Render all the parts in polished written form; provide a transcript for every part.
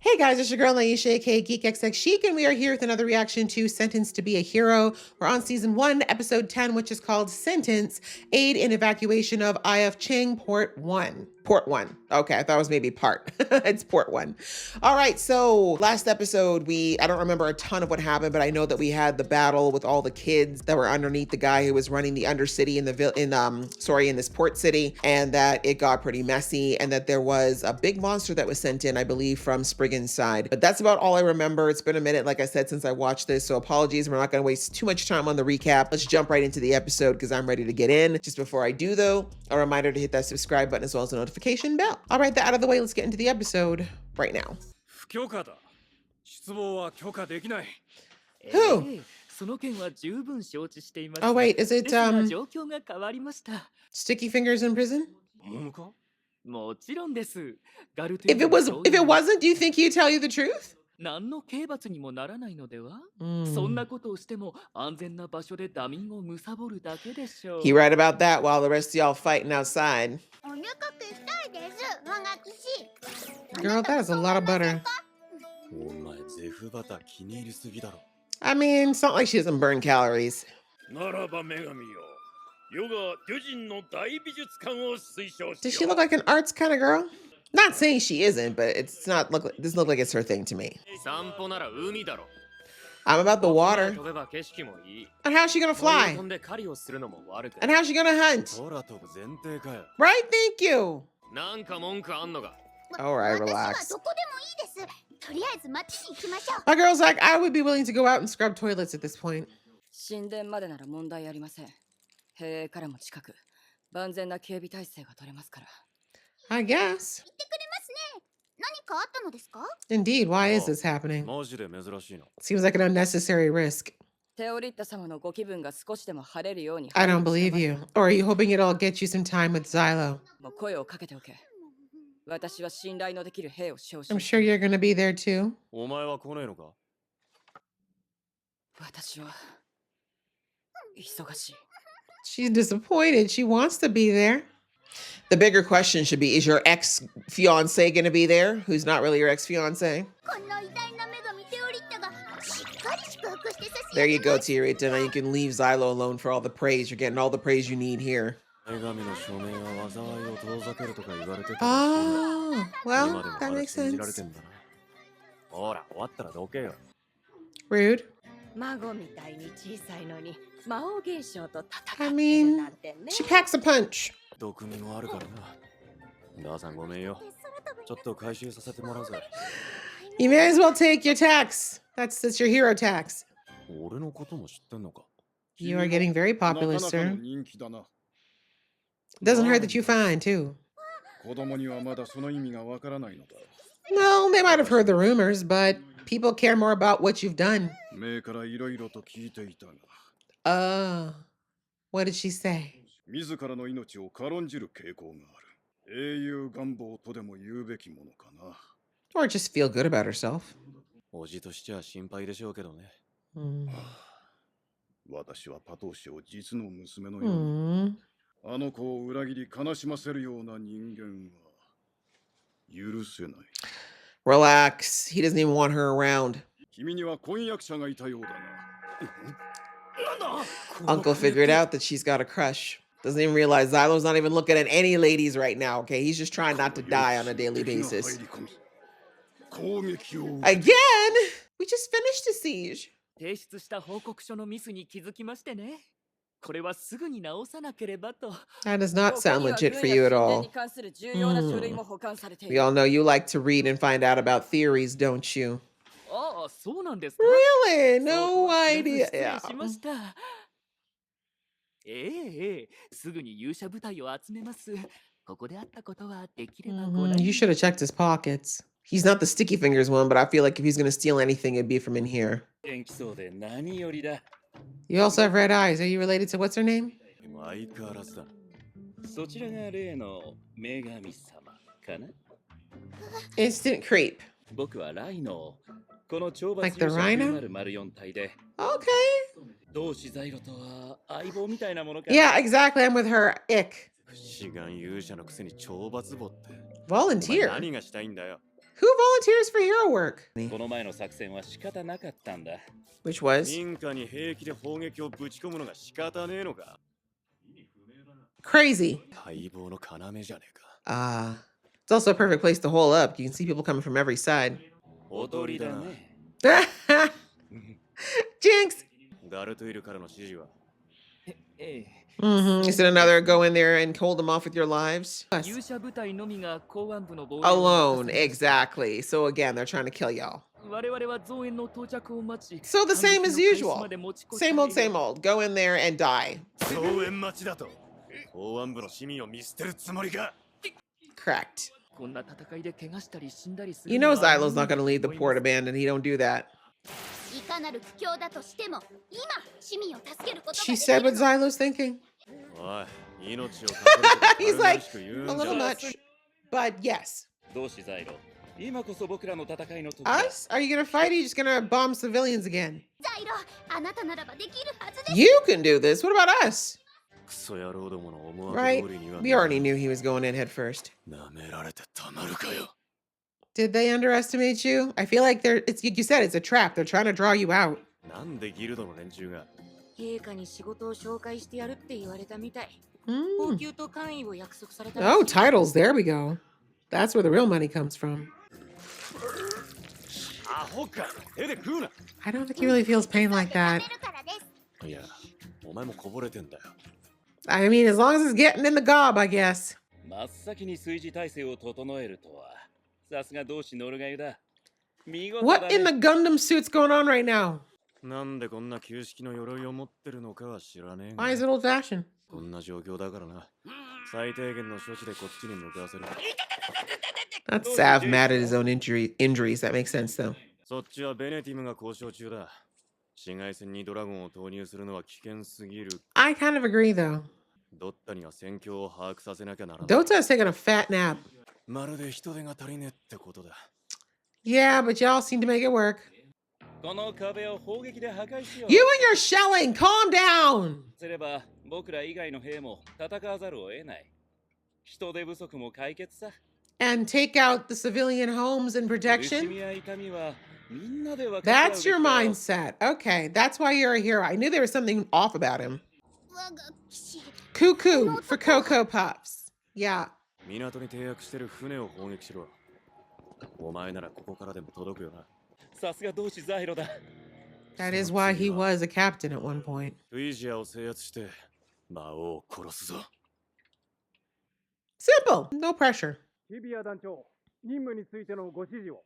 Hey guys, it's your girl Naisha, aka GeekXX Chic, and we are here with another reaction to Sentenced to be a Hero. We're on season 1, episode 10, which is called Sentence, Aid in Evacuation of IF Ching, Port 1. Port 1. Okay, I thought it was maybe part. It's Port 1. All right, so last episode, I don't remember a ton of what happened, but I know that we had the battle with all the kids that were underneath the guy who was running the Undercity in this port city, and that it got pretty messy, and that there was a big monster that was sent in, I believe, from Spriggan's side. But that's about all I remember. It's been a minute, like I said, since I watched this, so apologies. We're not going to waste too much time on the recap. Let's jump right into the episode because I'm ready to get in. Just before I do, though, a reminder to hit that subscribe button as well as the notification bell. All right, that out of the way, let's get into the episode right now. Who? Oh wait, is it Sticky Fingers in prison? If it wasn't, do you think he'd tell you the truth? He read about that while the rest of y'all fighting outside. Girl, that is a lot of butter. I mean, it's not like she doesn't burn calories. Does she look like an arts kind of girl? Not saying she isn't, but doesn't look like it's her thing to me. I'm about the water. And how's she gonna fly? And how's she gonna hunt? Right? Thank you. All right, relax. My girl's like, I would be willing to go out and scrub toilets at this point. I guess. Indeed, why is this happening? Seems like an unnecessary risk. I don't believe you. Or are you hoping it'll get you some time with Xylo? I'm sure you're gonna be there too. She's disappointed. She wants to be there. The bigger question should be, is your ex-fiance gonna be there? Who's not really your ex-fiance? There you go, Tirita. Now you can leave Xylo alone for all the praise. You're getting all the praise you need here. Oh, well, that makes sense. Rude. I mean, she packs a punch. You may as well take your tax. That's your hero tax. You are getting very popular, sir. Doesn't hurt that you fine, too. No, they might have heard the rumors, but people care more about what you've done. What did she say? Or just feel good about herself. Relax. He doesn't even want her around. Uncle figured out that she's got a crush. Doesn't even realize Xylo's not even looking at any ladies right now, okay? He's just trying not to die on a daily basis. Again? We just finished a siege. That does not sound legit for you at all. We all know you like to read and find out about theories, don't you? Really? No idea. Yeah. You should have checked his pockets. He's not the Sticky Fingers one, but I feel like if he's going to steal anything, it'd be from in here. You also have red eyes. Are you related to what's her name? Instant creep. Like the rhino? Okay. Yeah, exactly. I'm with her. Ick. Volunteer. Who volunteers for hero work? この前の作戦は仕方なかったんだ。 Which was 民家に兵器で砲撃をぶち込むのが仕方ねえのか。 crazy. 待望の要じゃねえか。 It's also a perfect place to hole up. You can see people coming from every side. 踊りだね。 Jinx! ガルトゥイルからの指示は Is it another go in there and hold them off with your lives? 勇者部隊のみが公安部の防衛を Alone, 任せ exactly. So again, they're trying to kill y'all. 我々は増援の到着を待ち So the same as 反撃の開始 usual. まで持ち越し Same old, same old. Go in there and die. 増援待ちだと。公安部の市民を見捨てるつもりか。 Correct. こんな戦いで怪我したり死んだりする You の know は Xylo's not going to leave the port abandoned. He don't do that. いかなる苦境だとしても今市民を助けることが She でき said る what Xylo's thinking. おい、命をかける He's like, しく言うん a じゃ little ね much. But yes. 同志ザイロ、今こそ僕らの戦いの時だ。 Us? Are you going to fight or are you just going to bomb civilians again? ザイロあなたならばできるはずです You can do this. What about us? クソ野郎どもの思惑 Right? 通りには We already knew he was going in head first. なめられてたまるかよ。 Did they underestimate you? I feel like it's you said it's a trap. They're trying to draw you out. なんでギルドの連中が 陛下に仕事を紹介してやるって言われたみたい。 Mm. 高級と官位を約束された Oh, titles. There we go. That's where the real money comes from. アホか。手で食うな。 I don't think he really feels pain like 食 that. べるからです いや、お前もこぼれてんだよ。 I mean, as long as it's getting in the gob, I guess. 真っ先に炊事体制を整えるとは、さすが同志ノルガユだ。見事だ What in the ね。 Gundam suit's going on right now? なんでこんな旧式の鎧を持ってるのかは知らねえ Why is が。 it old fashioned? こんな状況だからな。最低限の処置でこっちに向かわせる。 That's Sav mad at his own injuries. That makes sense, though. そっちはベネティムが交渉中だ。市街戦にドラゴンを投入するのは危険すぎる。 I kind of agree, though. ドッタには戦況を把握させなきゃならない。 Dota's taking a fat nap. まるで人手が足りねえってことだ。 Yeah, but y'all seem to make it work. この壁を砲撃で破壊しよう。 You and your shelling, calm down. すれば僕ら以外の兵も戦わざるを得ない。人手不足も解決さ。 And take out the civilian homes and 苦し protection. みや痛みはみんなで分かち合うべ That's き your だよ。 mindset. Okay, that's why you're a hero. I knew there was something off about him. 我が騎士 Cuckoo for Cocoa Puffs. Yeah. 港に停泊してる船を砲撃しろ。お前ならここからでも届くよな。さすが同志ザイロだ。 That is why he was a captain at one point. フィジアを制圧して魔王を殺すぞ。 Simple. No pressure. 日比谷団長、任務についてのご指示を。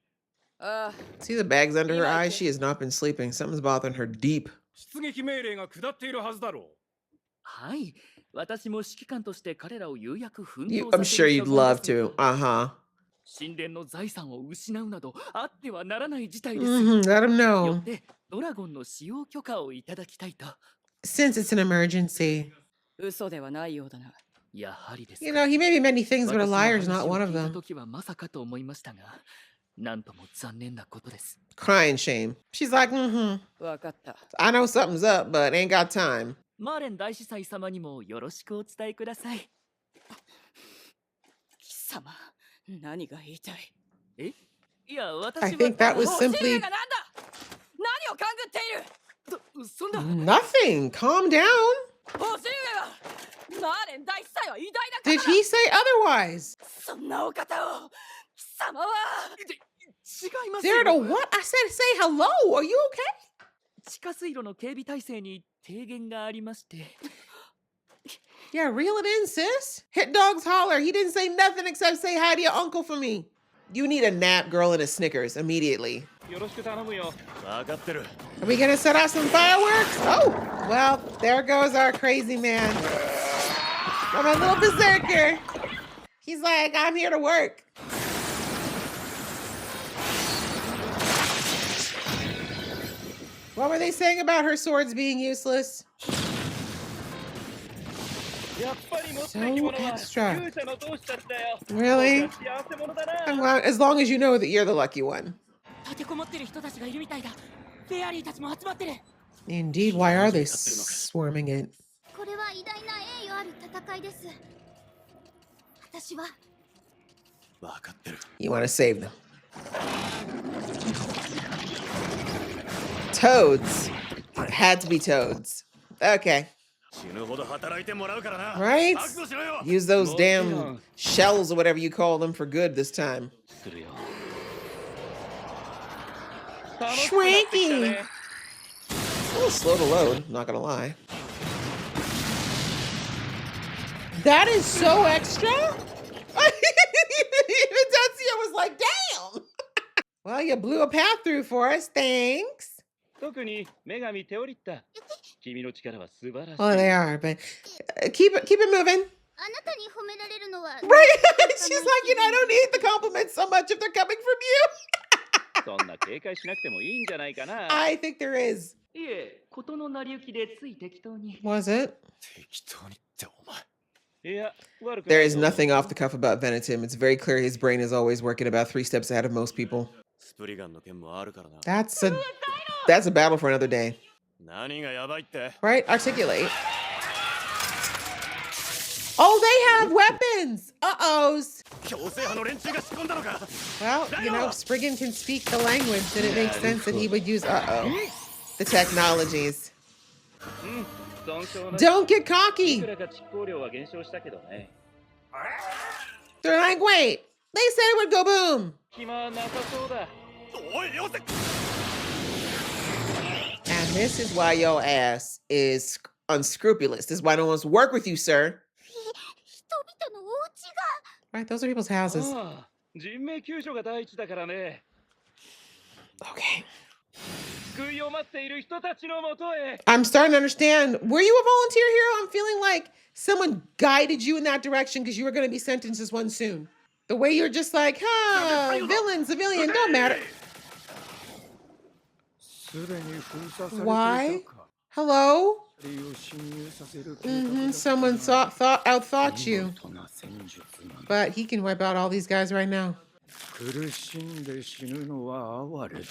ああ、 See the bags under her eyes? She has not been sleeping. Something's bothering her deep. 出撃命令が下っているはずだろう。はい。私も指揮官として彼らを有役奮 You, 闘 I'm させ sure る you'd 所存 love です to. Uh-huh. 神殿の財産を失うなどあってはならない事態です。 Mm-hmm. Let him よ know. ってドラゴンの使用許可をいただきたいと。 Since it's an emergency. 嘘ではないようだな。やはりですか。 You know, he may be many things, but a 私の liar is 話 not を one of 聞いた them. 時はまさかと思いましたが、なんとも残念なことです。 Crying shame. She's like, mm-hmm. わかった。 I know something's up, but ain't got time. マーレン大司祭様にもよろしくお伝えください。貴様、何が言いたい？えいや、私 I は think that was 欲しい simply がなんだ？何を勘ぐっている？そんな nothing. Calm down. 欲しいがマーレン大司祭は偉大な Did 方だ。 he say otherwise? そんなお方を貴様は違いますよ。 There to what? I said say hello. Are you okay? 地下水路の警備体制に提言がありまして。 Yeah, reel it in, sis. Hit dogs holler. He didn't say nothing except say hi to your uncle for me. You need a nap, girl, and a Snickers immediately. よろしく頼むよ。わかってる。 Are we gonna set off some fireworks? Oh, well, there goes our crazy man. I'm a little berserker. He's like, I'm here to work. What were they saying about her swords being useless? やっぱり持って So き物は extra. 勇者の同志たちだよ。 Really? 僕は幸せ者だな。 I'm glad, as long as you know that you're the lucky one. 立てこもってる人たちがいるみたいだ。フェアリーたちも集まってる。 Indeed, why are they swarming it? これは偉大な栄誉ある戦いです。 私は わかってる。 You want to save them. Toads. Had to be toads. Okay. 死ぬほど働いてもらうからな Right? 覚悟しろよ Use those damn Well, shells or whatever you call them for good this time. するよ Shwanky! It's a little slow to load, not gonna lie. That is so extra? Even Tetsuya was like, damn! Well, you blew a path through for us, thanks. 特に女神テオリッタ君の力は素晴らしい Well, they are, but keep it moving. あなたに褒められるのは Right? She's like, you know, I don't need the compliments so much if they're coming from そんな警戒しなくてもいいんじゃないかな you. I think there is. いえ事の成り行きでつい適当に Was it? 適当にってお前いや悪く There ない is よ nothing off the cuff about Venetim. It's very clear his brain is always working about 3 steps ahead of most people. スプリガンの件もあるからな That's a battle for another day. 何がやばいって Right? Articulate. Oh, they have weapons. Uh-ohs. 強制派の連中が仕込んだのか Well, you know, Spriggan can speak the language, then it makes sense that he would use uh-oh. The technologies. 損傷な Don't get い cocky. くらか蓄光量は減少したけどね They're like, wait, they said it would go boom. 暇はなさそうだおいよせ And this is why your ass is unscrupulous. This is why no one wants to work with you, sir. 人々のお家が Right, those are people's houses. ああ人命救助が第一だからね Okay. 救いを待っている人たちのもとへ I'm starting to understand. Were you a volunteer hero? I'm feeling like someone guided you in that direction because you were going to be sentenced as one soon. The way you're just like, villain, civilian, don't matter. すでに封鎖されていた Why? か Hello? 光を侵入させる計画だ Mm-hmm. Someone outthought you. 見事な戦術なんだ But he can wipe out all these guys right now. 苦しんで死ぬのは哀れだ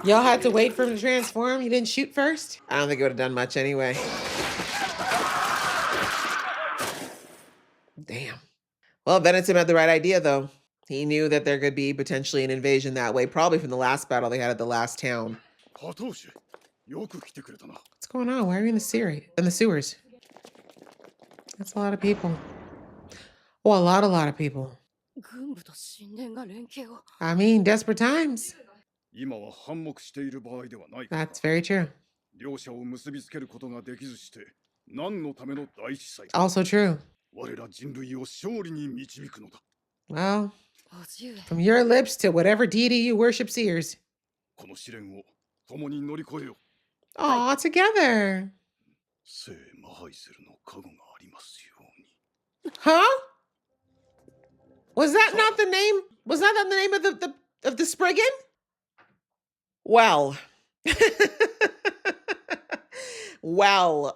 Y'all had to wait for him to transform? You didn't shoot first? I don't think it would have done much anyway. Damn. Well, Venetim had the right idea, though. He knew that there could be potentially an invasion that way, probably from the last battle they had at the last town. 加藤氏よく来てくれたな What's going on? Why are you in the sewers? That's a lot of people. Oh, a lot of people. 軍部と神殿が連携を I mean, desperate times. 今は反目している場合ではない That's very true. 両者を結びつけることができずして何のための大司祭 Also true. 我ら人類を勝利に導くのだ Well, 叔父上 from your lips to whatever deity you worship seers. この試練を共に乗り越えよ Aw, together. 聖マハイゼルの加護がありますように Huh? Was that not the name? Was that not the name of the Spriggan? Well. Well,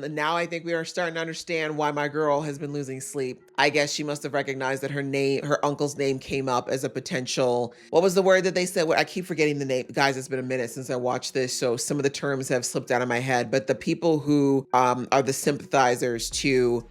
now I think we are starting to understand why my girl has been losing sleep. I guess she must have recognized that her uncle's name came up as a potential. What was the word that they said? I keep forgetting the name. Guys, it's been a minute since I watched this, so some of the terms have slipped out of my head. But the people who are the sympathizers to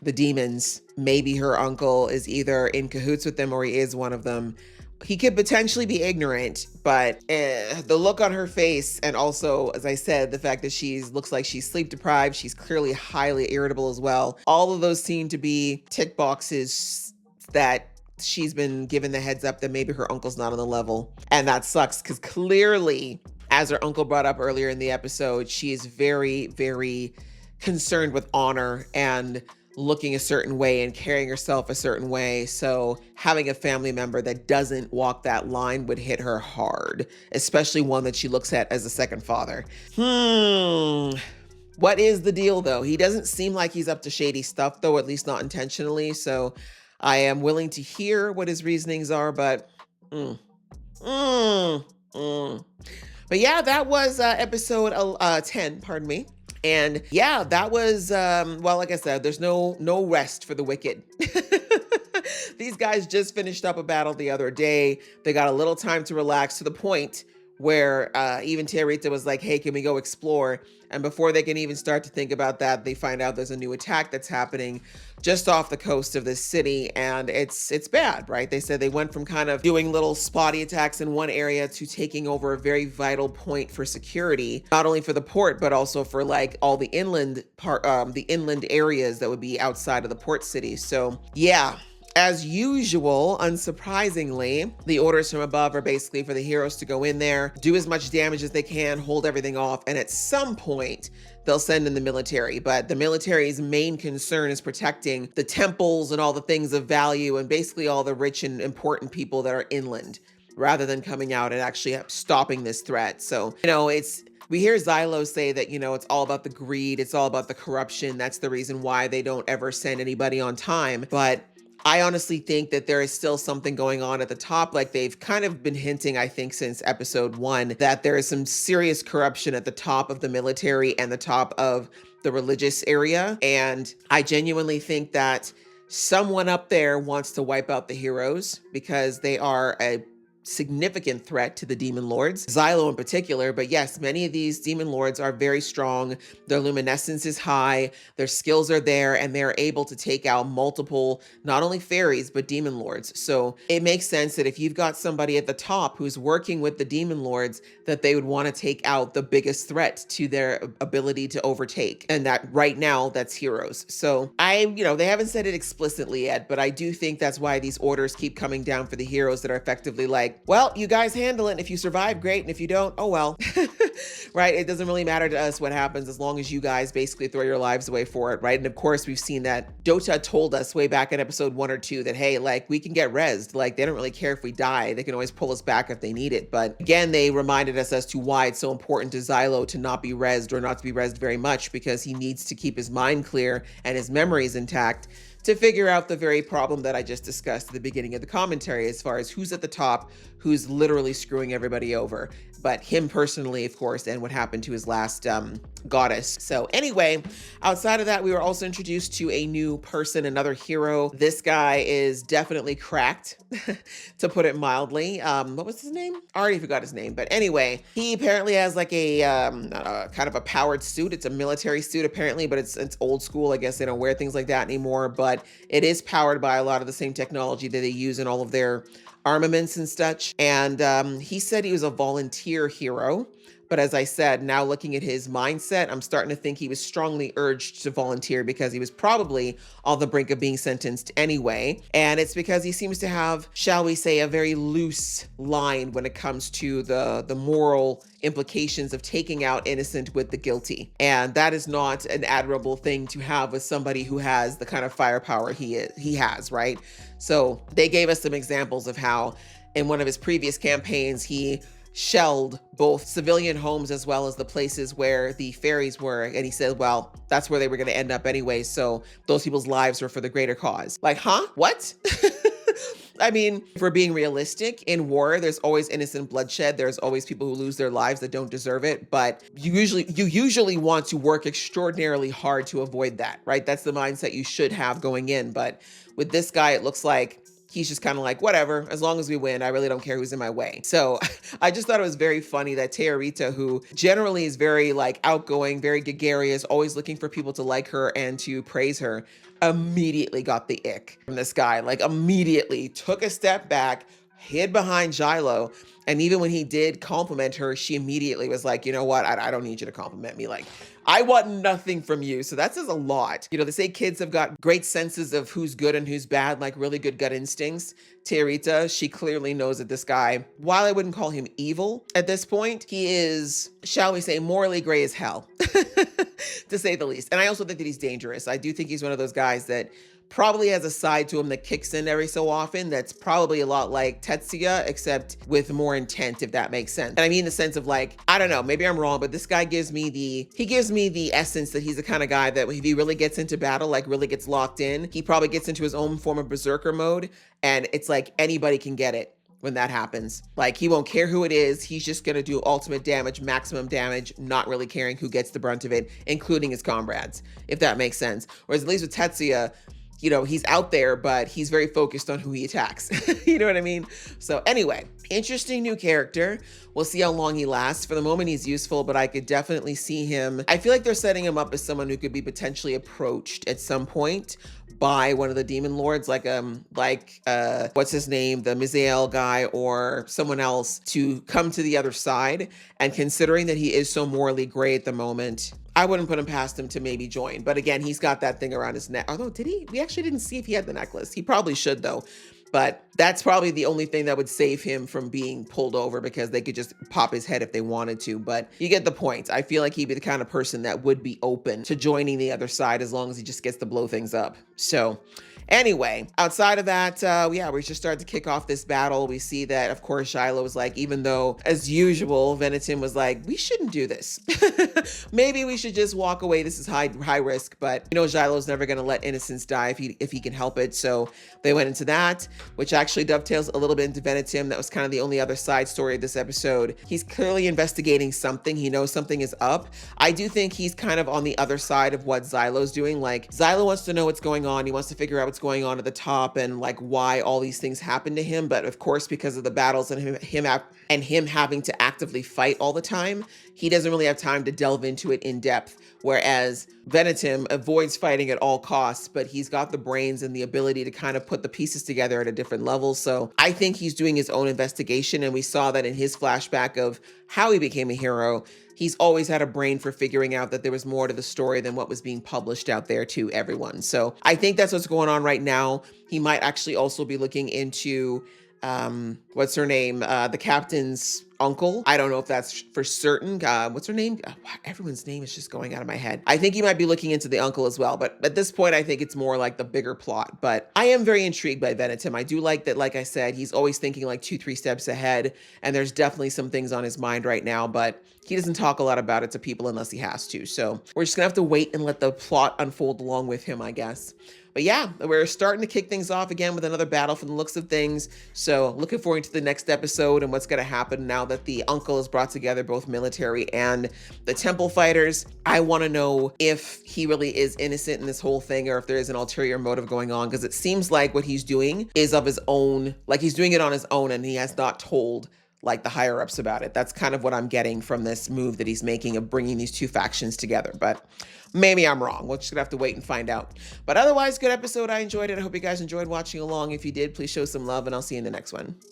the demons, maybe her uncle is either in cahoots with them or he is one of them. He could potentially be ignorant, but the look on her face, and also, as I said, the fact that looks like she's sleep deprived, she's clearly highly irritable as well. All of those seem to be tick boxes that she's been given the heads up that maybe her uncle's not on the level. And that sucks because clearly, as her uncle brought up earlier in the episode, she is very, very concerned with honor and looking a certain way and carrying herself a certain way. So having a family member that doesn't walk that line would hit her hard, especially one that she looks at as a second father. What is the deal though? He doesn't seem like he's up to shady stuff though, at least not intentionally. So I am willing to hear what his reasonings are, but But yeah, that was episode 10, pardon me. And yeah, that was, well, like I said, there's no rest for the wicked. These guys just finished up a battle the other day. They got a little time to relax to the point where even Terita was like, hey, can we go explore? And before they can even start to think about that, they find out there's a new attack that's happening just off the coast of this city, and it's bad, right? They said they went from kind of doing little spotty attacks in one area to taking over a very vital point for security, not only for the port, but also for like all the inland areas that would be outside of the port city. So yeah. As usual, unsurprisingly, the orders from above are basically for the heroes to go in there, do as much damage as they can, hold everything off, and at some point, they'll send in the military. But the military's main concern is protecting the temples and all the things of value and basically all the rich and important people that are inland, rather than coming out and actually stopping this threat. So, we hear Xylo say that, it's all about the greed, it's all about the corruption. That's the reason why they don't ever send anybody on time. But I honestly think that there is still something going on at the top. Like they've kind of been hinting, I think, since episode 1, that there is some serious corruption at the top of the military and the top of the religious area. And I genuinely think that someone up there wants to wipe out the heroes because they are a significant threat to the demon lords, Xylo in particular. But yes, many of these demon lords are very strong. Their luminescence is high, their skills are there, and they're able to take out multiple, not only fairies, but demon lords. So it makes sense that if you've got somebody at the top who's working with the demon lords, that they would want to take out the biggest threat to their ability to overtake. And that right now, that's heroes. So they haven't said it explicitly yet, but I do think that's why these orders keep coming down for the heroes that are effectively like, well, you guys handle it. And if you survive, great. And if you don't, oh well. Right? It doesn't really matter to us what happens as long as you guys basically throw your lives away for it, right? And of course, we've seen that Dota told us way back in episode 1 or 2 that, hey, like we can get rezzed. Like they don't really care if we die. They can always pull us back if they need it. But again, they reminded us as to why it's so important to Xylo to not be rezzed, or not to be rezzed very much, because he needs to keep his mind clear and his memories intact to figure out the very problem that I just discussed at the beginning of the commentary, as far as who's at the top, who's literally screwing everybody over. But him personally, of course, and what happened to his last goddess. So anyway, outside of that, we were also introduced to a new person, another hero. This guy is definitely cracked, to put it mildly. What was his name? I already forgot his name. But anyway, he apparently has like a kind of a powered suit. It's a military suit apparently, but it's old school. I guess they don't wear things like that anymore. But it is powered by a lot of the same technology that they use in all of their armaments and such. And he said he was a volunteer hero. But as I said, now looking at his mindset, I'm starting to think he was strongly urged to volunteer because he was probably on the brink of being sentenced anyway. And it's because he seems to have, shall we say, a very loose line when it comes to the moral implications of taking out innocent with the guilty. And that is not an admirable thing to have with somebody who has the kind of firepower he has, right? So they gave us some examples of how in one of his previous campaigns, he shelled both civilian homes as well as the places where the fairies were. And he said, well, that's where they were going to end up anyway. So those people's lives were for the greater cause. Like, huh? What? I mean, if we're being realistic, in war, there's always innocent bloodshed. There's always people who lose their lives that don't deserve it. But you usually want to work extraordinarily hard to avoid that, right? That's the mindset you should have going in. But with this guy, it looks like he's just kind of like, whatever, as long as we win, I really don't care who's in my way. So I just thought it was very funny that Terita, who generally is very like outgoing, very gregarious, always looking for people to like her and to praise her, immediately got the ick from this guy. Like immediately took a step back, hid behind Xylo. And even when he did compliment her, she immediately was like, you know what? I don't need you to compliment me. Like, I want nothing from you. So that says a lot. You know, they say kids have got great senses of who's good and who's bad, like really good gut instincts. Terita, she clearly knows that this guy, while I wouldn't call him evil at this point, he is, shall we say, morally gray as hell, to say the least. And I also think that he's dangerous. I do think he's one of those guys that probably has a side to him that kicks in every so often that's probably a lot like Tetsuya, except with more intent, if that makes sense. And I mean the sense of like, I don't know, maybe I'm wrong, but this guy gives me the essence that he's the kind of guy that if he really gets into battle, like really gets locked in, he probably gets into his own form of berserker mode, and it's like anybody can get it when that happens. Like he won't care who it is, he's just gonna do ultimate damage, maximum damage, not really caring who gets the brunt of it, including his comrades, if that makes sense. Whereas at least with Tetsuya, you know, he's out there, but he's very focused on who he attacks. You know what I mean? So anyway, interesting new character. We'll see how long he lasts. For the moment, he's useful, but I could definitely see him. I feel like they're setting him up as someone who could be potentially approached at some point by one of the demon lords, like what's his name, the Mizael guy, or someone else, to come to the other side. And considering that he is so morally gray at the moment, I wouldn't put him past him to maybe join. But again, he's got that thing around his neck. Although, did he? We actually didn't see if he had the necklace. He probably should, though. But that's probably the only thing that would save him from being pulled over, because they could just pop his head if they wanted to. But you get the point. I feel like he'd be the kind of person that would be open to joining the other side as long as he just gets to blow things up. So anyway, outside of that, we just started to kick off this battle. We see that, of course, Shiloh was like, even though, as usual, Venetim was like, we shouldn't do this. Maybe we should just walk away. This is high risk, but you know, Shiloh's never going to let innocents die if he can help it. So they went into that, which actually dovetails a little bit into Venetim. That was kind of the only other side story of this episode. He's clearly investigating something. He knows something is up. I do think he's kind of on the other side of what Xylo's doing. Like, Xylo wants to know what's going on. He wants to figure out what's going on at the top and like why all these things happen to him. But of course, because of the battles and him having to actively fight all the time, he doesn't really have time to delve into it in depth. Whereas Venetim avoids fighting at all costs, but he's got the brains and the ability to kind of put the pieces together at a different level. So I think he's doing his own investigation. And we saw that in his flashback of how he became a hero. He's always had a brain for figuring out that there was more to the story than what was being published out there to everyone. So I think that's what's going on right now. He might actually also be looking into what's her name? The captain's uncle. I don't know if that's for certain. What's her name? Everyone's name is just going out of my head. I think he might be looking into the uncle as well. But at this point, I think it's more like the bigger plot. But I am very intrigued by Venetim. I do like that, like I said, he's always thinking like 2-3 steps ahead. And there's definitely some things on his mind right now, but he doesn't talk a lot about it to people unless he has to. So we're just gonna have to wait and let the plot unfold along with him, I guess. But yeah, we're starting to kick things off again with another battle from the looks of things. So looking forward to the next episode and what's going to happen now that the uncle has brought together both military and the temple fighters. I want to know if he really is innocent in this whole thing or if there is an ulterior motive going on, because it seems like what he's doing is of his own, like he's doing it on his own and he has not told like the higher ups about it. That's kind of what I'm getting from this move that he's making of bringing these two factions together. But maybe I'm wrong. We're just gonna have to wait and find out. But otherwise, good episode. I enjoyed it. I hope you guys enjoyed watching along. If you did, please show some love and I'll see you in the next one.